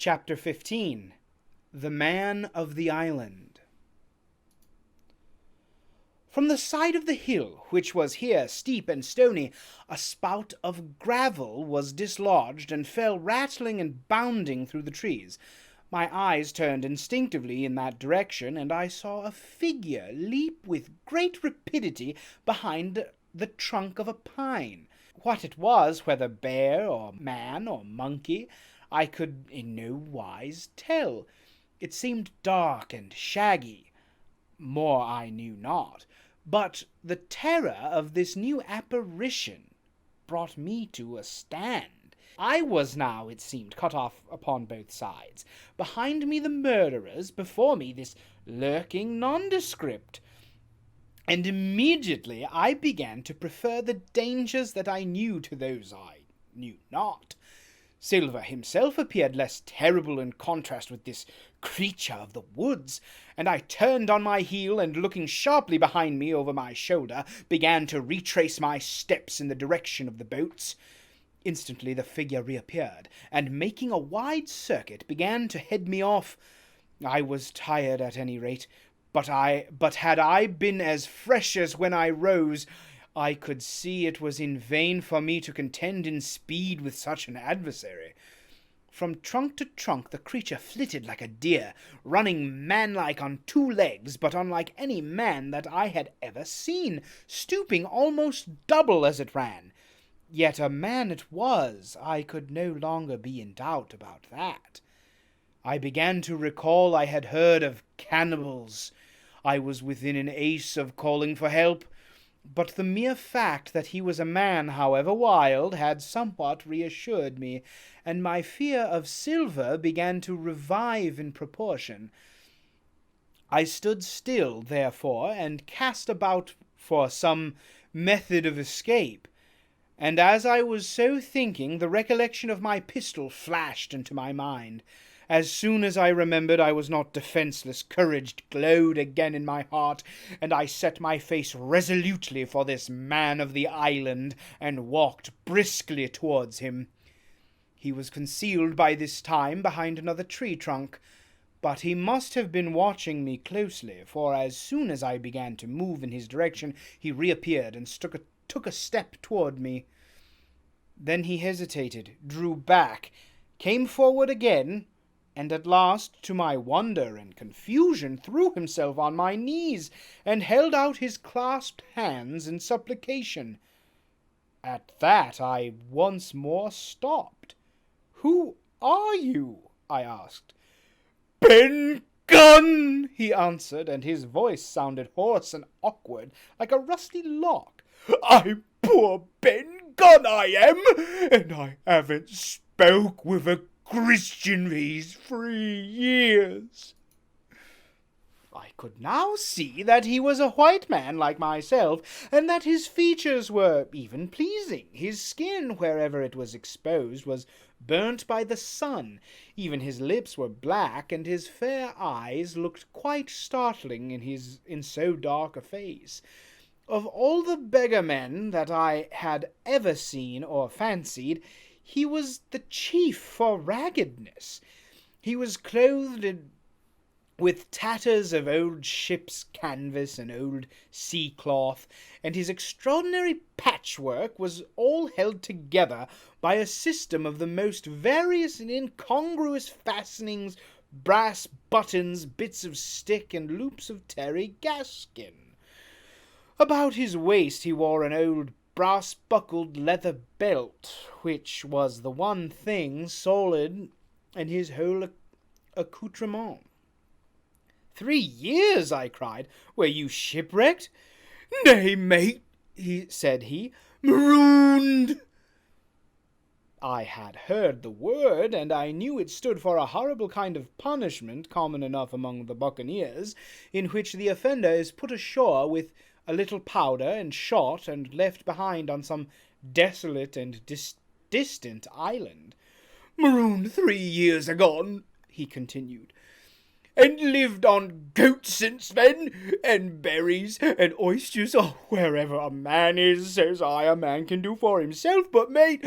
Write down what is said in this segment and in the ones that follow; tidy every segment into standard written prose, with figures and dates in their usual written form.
Chapter 15. The Man of the Island. From the side of the hill, which was here steep and stony, a spout of gravel was dislodged and fell rattling and bounding through the trees. My eyes turned instinctively in that direction, and I saw a figure leap with great rapidity behind the trunk of a pine. What it was, whether bear or man or monkey, I could in no wise tell. It seemed dark and shaggy. More I knew not. But the terror of this new apparition brought me to a stand. I was now, it seemed, cut off upon both sides. Behind me the murderers, before me this lurking nondescript. And immediately I began to prefer the dangers that I knew to those I knew not. Silver himself appeared less terrible in contrast with this creature of the woods, and I turned on my heel and, looking sharply behind me over my shoulder, began to retrace my steps in the direction of the boats. Instantly the figure reappeared, and making a wide circuit began to head me off. I was tired at any rate, but had I been as fresh as when I rose, I could see it was in vain for me to contend in speed with such an adversary. From trunk to trunk the creature flitted like a deer, running manlike on two legs, but unlike any man that I had ever seen, stooping almost double as it ran. Yet a man it was, I could no longer be in doubt about that. I began to recall I had heard of cannibals. I was within an ace of calling for help, but the mere fact that he was a man, however wild, had somewhat reassured me, and my fear of Silver began to revive in proportion. I stood still, therefore, and cast about for some method of escape, and as I was so thinking, the recollection of my pistol flashed into my mind. As soon as I remembered I was not defenceless, courage glowed again in my heart, and I set my face resolutely for this man of the island, and walked briskly towards him. He was concealed by this time behind another tree trunk, but he must have been watching me closely, for as soon as I began to move in his direction, he reappeared and took a step toward me. Then he hesitated, drew back, came forward again, and at last, to my wonder and confusion, threw himself on my knees, and held out his clasped hands in supplication. At that I once more stopped. "Who are you?" I asked. "Ben Gunn," he answered, and his voice sounded hoarse and awkward, like a rusty lock. "I'm poor Ben Gunn, I am, and I haven't spoke with a Christian these 3 years." I could now see that he was a white man like myself, and that his features were even pleasing. His skin, wherever it was exposed, was burnt by the sun. Even his lips were black, and his fair eyes looked quite startling in so dark a face. Of all the beggar-men that I had ever seen or fancied, he was the chief for raggedness. He was clothed with tatters of old ship's canvas and old sea-cloth, and his extraordinary patchwork was all held together by a system of the most various and incongruous fastenings, brass buttons, bits of stick, and loops of terry gaskin. About his waist he wore an old brass-buckled leather belt, which was the one thing solid in his whole accoutrement. 3 years, I cried. "Were you shipwrecked?" "Nay, mate," said he, "marooned." I had heard the word, and I knew it stood for a horrible kind of punishment common enough among the buccaneers, in which the offender is put ashore with a little powder and shot, and left behind on some desolate and distant island. "Marooned 3 years agone," he continued. and lived on goats since then, and berries, and oysters, wherever a man is, says I, a man can do for himself, but mate,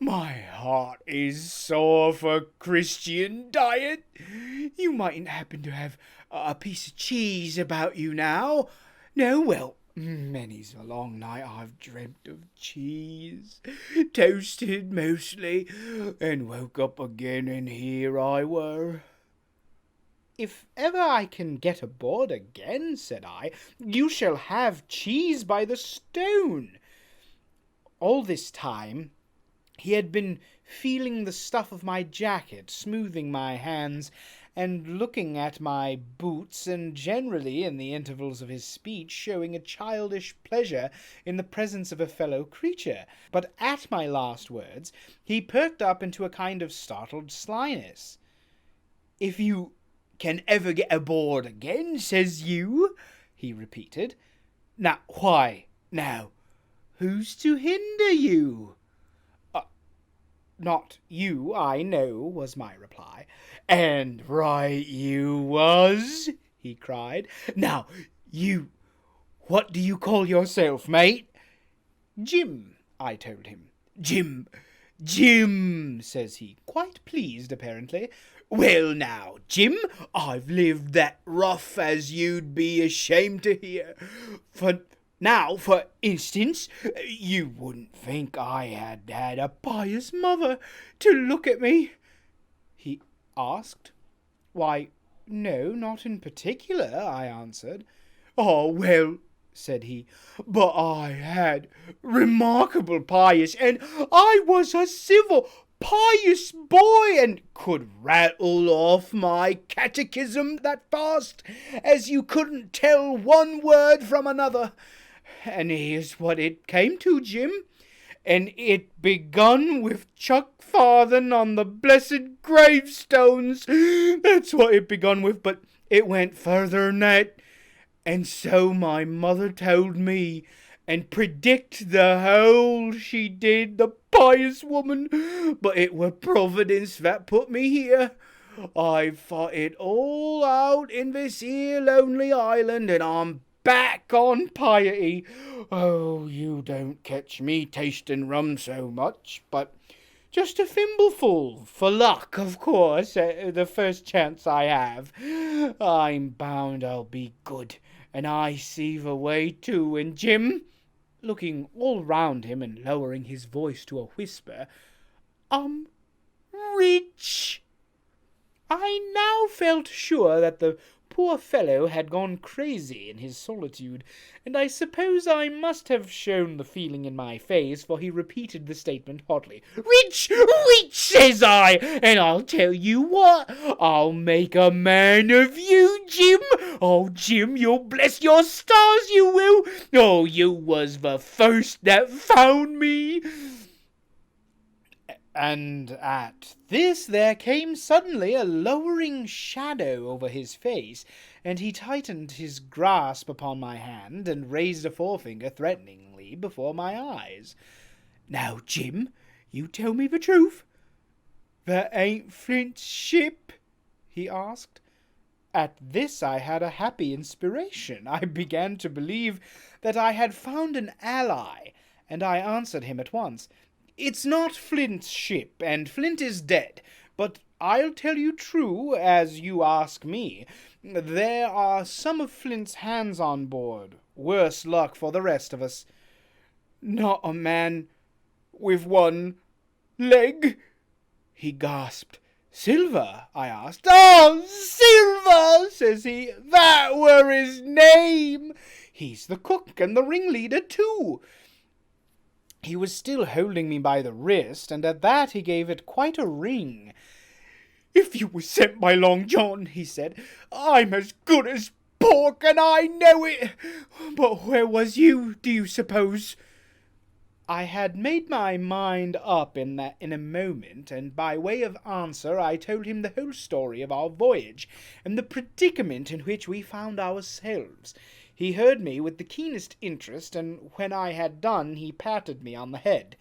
my heart is sore for Christian diet. You mightn't happen to have a piece of cheese about you now? No, well, many's the long night I've dreamt of cheese, toasted mostly, and woke up again, and here I were. If ever I can get aboard again, said I, you shall have cheese by the stone. All this time he had been feeling the stuff of my jacket, smoothing my hands, and looking at my boots, and generally, in the intervals of his speech, showing a childish pleasure in the presence of a fellow creature. But at my last words he perked up into a kind of startled slyness. If you can ever get aboard again, says you, he repeated. Now, why, now, who's to hinder you? Not you, I know, was my reply. And right you was, he cried. Now, you, what do you call yourself, mate? Jim, I told him. Jim, says he, quite pleased, apparently. Well now, Jim, I've lived that rough as you'd be ashamed to hear. For instance, you wouldn't think I had had a pious mother to look at me, he asked. Why, no, not in particular, I answered. Oh, well, said he, but I had remarkable pious, and I was a civil, pious boy, and could rattle off my catechism that fast as you couldn't tell one word from another. And here's what it came to, Jim. And it begun with Chuck Farthing on the blessed gravestones. That's what it begun with, but it went further than that. And so my mother told me, and predict the whole she did, the pious woman. But it were Providence that put me here. I've fought it all out in this here lonely island, and I'm back on piety. Oh, you don't catch me tasting rum so much, but just a thimbleful, for luck, of course, the first chance I have. I'm bound I'll be good, and I see the way too, and Jim, looking all round him and lowering his voice to a whisper, I'm rich. I now felt sure that the poor fellow had gone crazy in his solitude, and I suppose I must have shown the feeling in my face, for he repeated the statement hotly. Rich, says I, and I'll tell you what, I'll make a man of you, Jim. Oh, Jim, you'll bless your stars, you will. Oh, you was the first that found me. And at this there came suddenly a lowering shadow over his face, and he tightened his grasp upon my hand, and raised a forefinger threateningly before my eyes. Now, Jim, you tell me the truth. That ain't Flint's ship? He asked. At this I had a happy inspiration. I began to believe that I had found an ally, and I answered him at once. It's not Flint's ship, and Flint is dead, but I'll tell you true, as you ask me. There are some of Flint's hands on board. Worse luck for the rest of us. Not a man with one leg, he gasped. Silver? I asked. Oh, Silver, says he. That were his name. He's the cook and the ringleader, too. He was still holding me by the wrist, and at that he gave it quite a ring. If you were sent by Long John, he said, I'm as good as pork, and I know it. But where was you, do you suppose? I had made my mind up in a moment, and by way of answer I told him the whole story of our voyage, and the predicament in which we found ourselves. He heard me with the keenest interest, and when I had done he patted me on the head.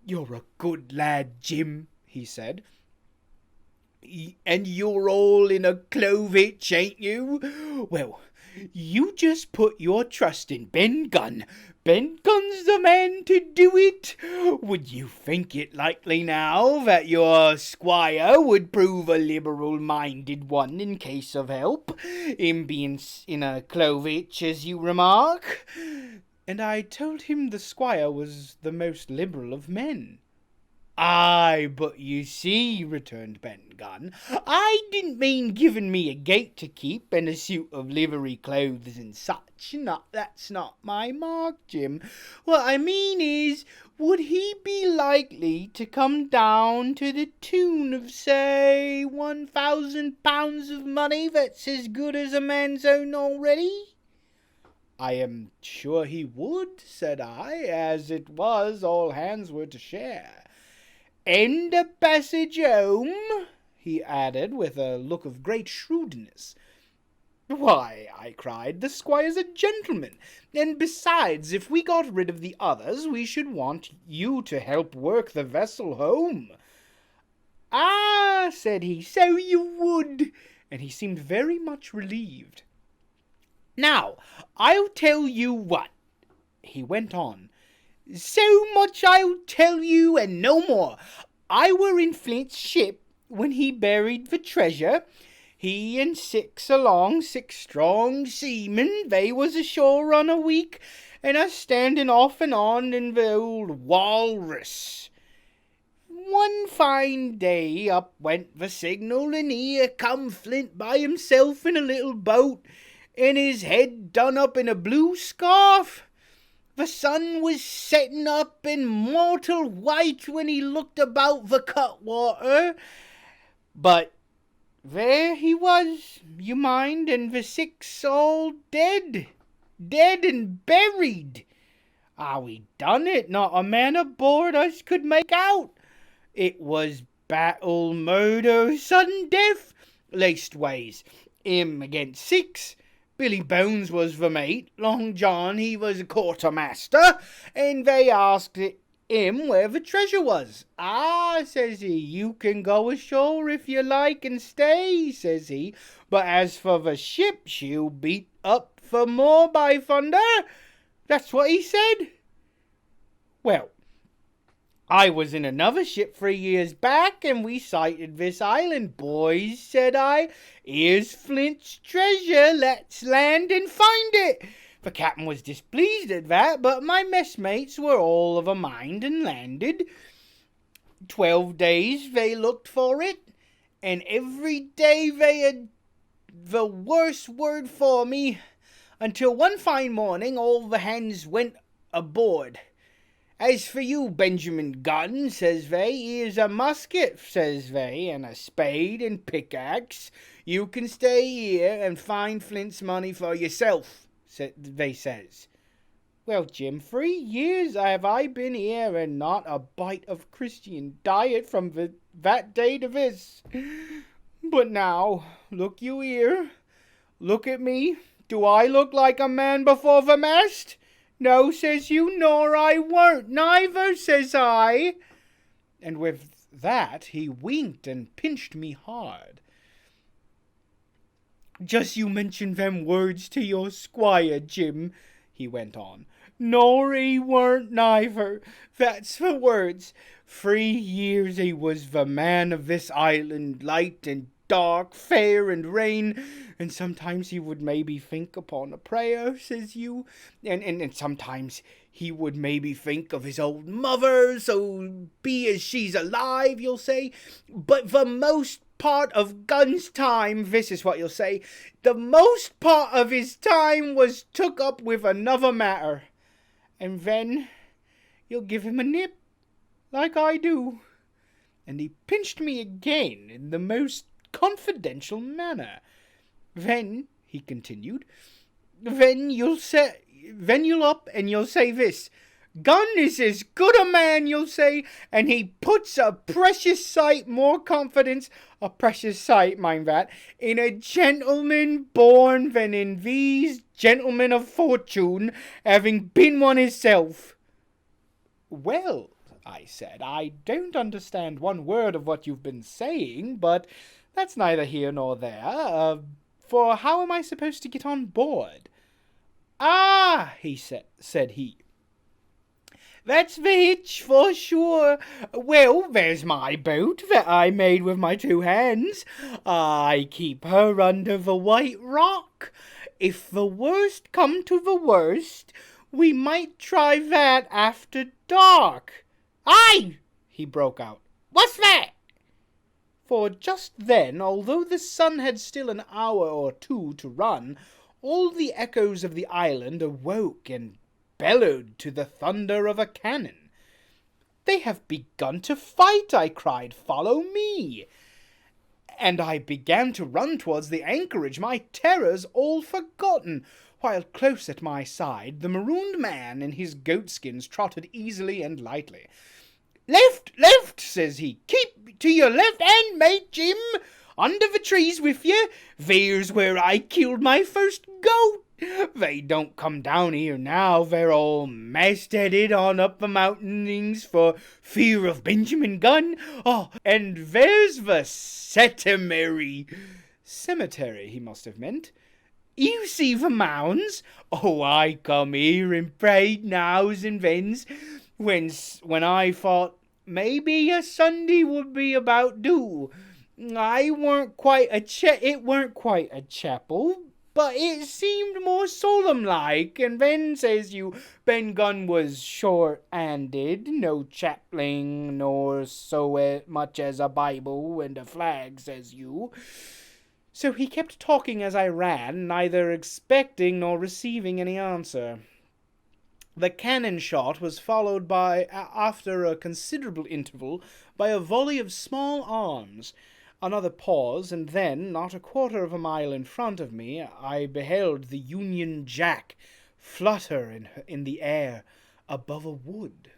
You're a good lad, Jim, he said. And you're all in a clovitch, ain't you? Well, you just put your trust in Ben Gunn. Ben Gunn's the man to do it. Would you think it likely now that your squire would prove a liberal-minded one in case of help, in being in a clovitch, as you remark? And I told him the squire was the most liberal of men. Aye, but you see, returned Ben Gunn, I didn't mean giving me a gate to keep and a suit of livery clothes and such. That's not my mark, Jim. What I mean is, would he be likely to come down to the tune of, say, £1,000 of money that's as good as a man's own already? I am sure he would, said I, as it was all hands were to share. And a passage home, he added, with a look of great shrewdness. Why, I cried, the squire's a gentleman, and besides, if we got rid of the others, we should want you to help work the vessel home. Ah, said he, so you would, and he seemed very much relieved. Now, I'll tell you what, he went on. So much I'll tell you, and no more. I were in Flint's ship when he buried the treasure. He and six strong seamen, they was ashore on a week, and a standing off and on in the old Walrus. One fine day up went the signal, and here come Flint by himself in a little boat, and his head done up in a blue scarf. The sun was setting up in mortal white when he looked about the cutwater. But there he was, you mind, and the six all dead and buried. Ah, we done it, not a man aboard us could make out. It was battle, murder, sudden death, leastways, him against six. Billy Bones was the mate, Long John he was a quartermaster, and they asked him where the treasure was. Ah, says he, you can go ashore if you like and stay, says he, but as for the ship, she'll beat up for more by thunder. That's what he said. Well, I was in another ship 3 years back, and we sighted this island. Boys, said I, here's Flint's treasure, let's land and find it. The captain was displeased at that, but my messmates were all of a mind and landed. 12 days they looked for it, and every day they had the worst word for me, until one fine morning all the hands went aboard. As for you, Benjamin Gunn, says they, here's a musket, says they, and a spade and pickaxe. You can stay here and find Flint's money for yourself, they says. Well, Jim, 3 years have I been here, and not a bite of Christian diet from that day to this. But now, look you here, look at me. Do I look like a man before the mast? No, says you, nor I weren't, neither, says I. And with that he winked and pinched me hard. Just you mention them words to your squire, Jim, he went on. Nor he weren't, neither. That's the words. 3 years he was the man of this island, light and dark, fair and rain, and sometimes he would maybe think upon a prayer, says you, and sometimes he would maybe think of his old mother, so be as she's alive, you'll say, but the most part of Gunn's time, this is what you'll say, the most part of his time was took up with another matter, and then you'll give him a nip, like I do, and he pinched me again in the most confidential manner. Then, he continued, then you'll up and you'll say this, Gunn is as good a man, you'll say, and he puts a precious sight more confidence, a precious sight, mind that, in a gentleman born than in these gentlemen of fortune, having been one himself. Well, I said. "I don't understand one word of what you've been saying, but that's neither here nor there. For how am I supposed to get on board?" "Ah," said he. "That's the hitch, for sure. Well, there's my boat that I made with my two hands. I keep her under the white rock. If the worst come to the worst, we might try that after dark." "Aye!" he broke out. "What's that?" For just then, although the sun had still an hour or two to run, all the echoes of the island awoke and bellowed to the thunder of a cannon. "They have begun to fight," I cried. "Follow me." And I began to run towards the anchorage, my terrors all forgotten, while close at my side the marooned man in his goatskins trotted easily and lightly. "Left, left," says he. "Keep to your left hand, mate Jim. Under the trees with you. There's where I killed my first goat. They don't come down here now. They're all mastheaded on up the mountainings for fear of Benjamin Gunn. Oh, and there's the cemetery." Cemetery, he must have meant. "You see the mounds? Oh, I come here and prayed nows and thens, when I thought maybe a Sunday would be about due. It weren't quite a chapel, but it seemed more solemn-like, and then, says you, Ben Gunn was short-handed, no chaplain, nor so much as a Bible and a flag, says you." So he kept talking as I ran, neither expecting nor receiving any answer. The cannon shot was followed by, after a considerable interval, by a volley of small arms. Another pause, and then, not a quarter of a mile in front of me, I beheld the Union Jack flutter in the air above a wood.